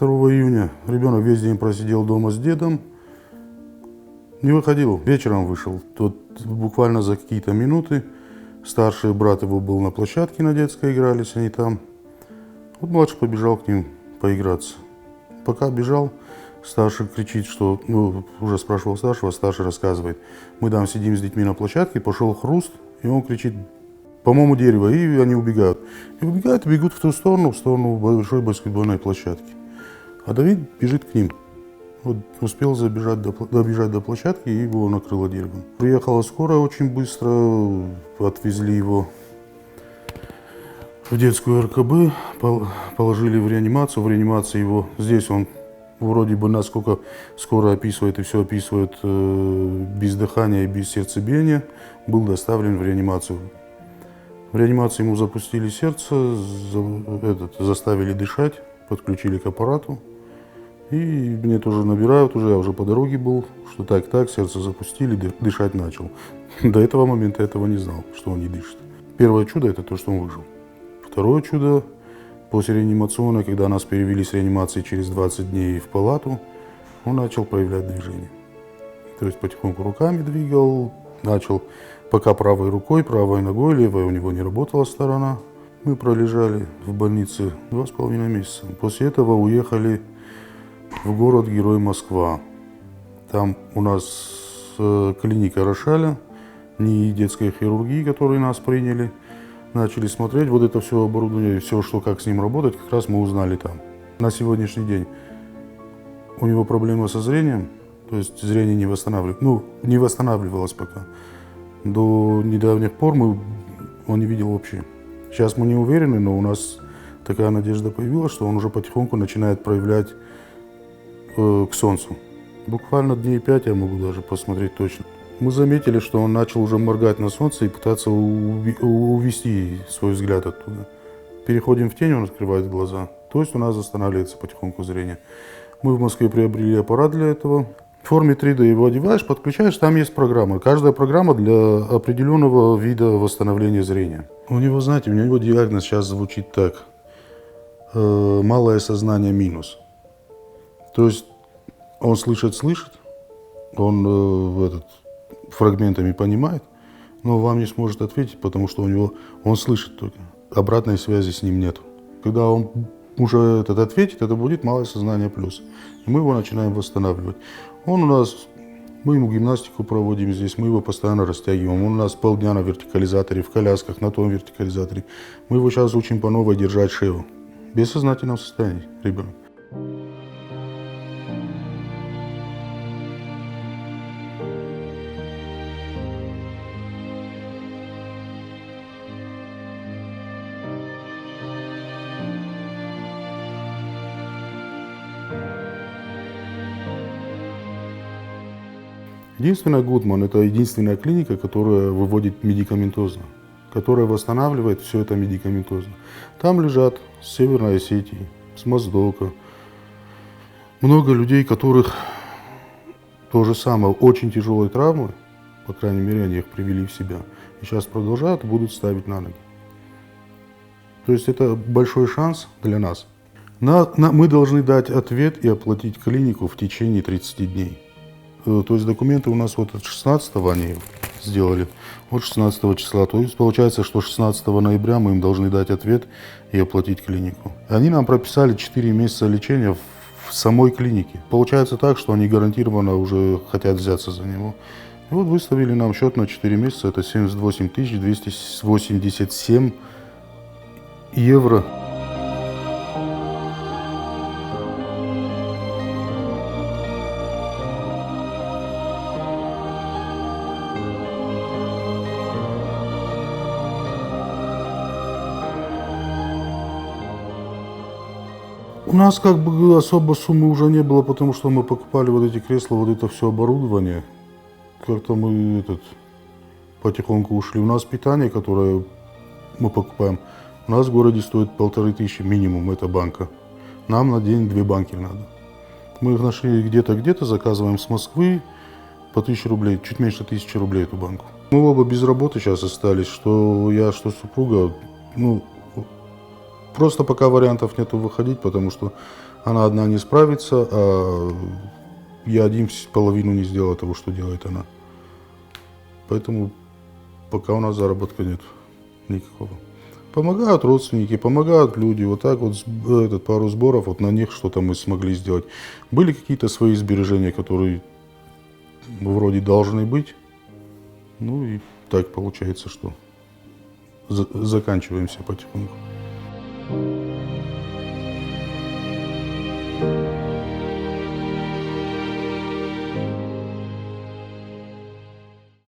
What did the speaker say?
2 июня ребенок весь день просидел дома с дедом, не выходил, вечером вышел. Тут буквально за какие-то минуты старший брат его был на площадке на детской, игрались они там. Вот младший побежал к ним поиграться. Пока бежал, старший кричит, что, уже спрашивал старшего, старший рассказывает, мы там сидим с детьми на площадке, пошел хруст, и он кричит, по-моему, дерево, и они убегают. И убегают, бегут в ту сторону, в сторону большой баскетбольной площадки. А Давид бежит к ним. Вот успел добежать до площадки, и его накрыло деревом. Приехала скорая очень быстро, отвезли его в детскую РКБ, положили в реанимацию. В реанимации его, здесь он вроде бы, насколько скоро описывает и все описывает, без дыхания и без сердцебиения, был доставлен в реанимацию. В реанимации ему запустили сердце, заставили дышать, подключили к аппарату. И мне тоже набирают, я уже по дороге был, что так, сердце запустили, дышать начал. До этого момента этого не знал, что он не дышит. Первое чудо – это то, что он выжил. Второе чудо – после реанимационной, когда нас перевели с реанимации через 20 дней в палату, он начал проявлять движение. То есть потихоньку руками двигал, начал пока правой рукой, правой ногой, левая у него не работала сторона. Мы пролежали в больнице 2,5 месяца. После этого уехали в город-герой Москва. Там у нас клиника Рошаля, не детской хирургии, которые нас приняли. Начали смотреть вот это все оборудование, все, что как с ним работать, как раз мы узнали там. На сегодняшний день у него проблема со зрением, то есть зрение не восстанавливалось, не восстанавливалось пока. До недавних пор он не видел вообще. Сейчас мы не уверены, но у нас такая надежда появилась, что он уже потихоньку начинает проявлять к солнцу. Буквально дней 5 я могу даже посмотреть точно. Мы заметили, что он начал уже моргать на солнце и пытаться увести свой взгляд оттуда. Переходим в тень, он открывает глаза. То есть у нас восстанавливается потихоньку зрение. Мы в Москве приобрели аппарат для этого. В форме 3D его одеваешь, подключаешь, там есть программа. Каждая программа для определенного вида восстановления зрения. У него, знаете, у него диагноз сейчас звучит так. Малое сознание минус. То есть он слышит, он фрагментами понимает, но вам не сможет ответить, потому что он слышит только. Обратной связи с ним нет. Когда он уже ответит, это будет малое сознание плюс. И мы его начинаем восстанавливать. Мы ему гимнастику проводим здесь, мы его постоянно растягиваем. Он у нас полдня на вертикализаторе, в колясках, на том вертикализаторе. Мы его сейчас учим по новой держать шею. В бессознательном состоянии ребенок. Единственная Гудман – это единственная клиника, которая выводит медикаментозно, которая восстанавливает все это медикаментозно. Там лежат с Северной Осетии, с Моздока. Много людей, которых то же самое, очень тяжелые травмы, по крайней мере, они их привели в себя. И сейчас продолжают и будут ставить на ноги. То есть это большой шанс для нас. Мы должны дать ответ и оплатить клинику в течение 30 дней. То есть документы у нас вот от 16-го они сделали, вот 16 числа. То есть получается, что 16 ноября мы им должны дать ответ и оплатить клинику. Они нам прописали 4 месяца лечения в самой клинике. Получается так, что они гарантированно уже хотят взяться за него. И вот выставили нам счет на 4 месяца, это 78 287 евро. У нас как бы особо суммы уже не было, потому что мы покупали вот эти кресла, вот это все оборудование. Как-то мы потихоньку ушли. У нас питание, которое мы покупаем, у нас в городе стоит 1500 минимум, это банка. Нам на день 2 банки надо. Мы их нашли где-то, заказываем с Москвы по 1000 рублей, чуть меньше 1000 рублей эту банку. Мы оба без работы сейчас остались, что я, что супруга, просто пока вариантов нету выходить, потому что она одна не справится, а я один половину не сделал того, что делает она. Поэтому пока у нас заработка нет никакого. Помогают родственники, помогают люди. Вот так вот пару сборов, вот на них что-то мы смогли сделать. Были какие-то свои сбережения, которые вроде должны быть. Ну и так получается, что заканчиваемся потихоньку.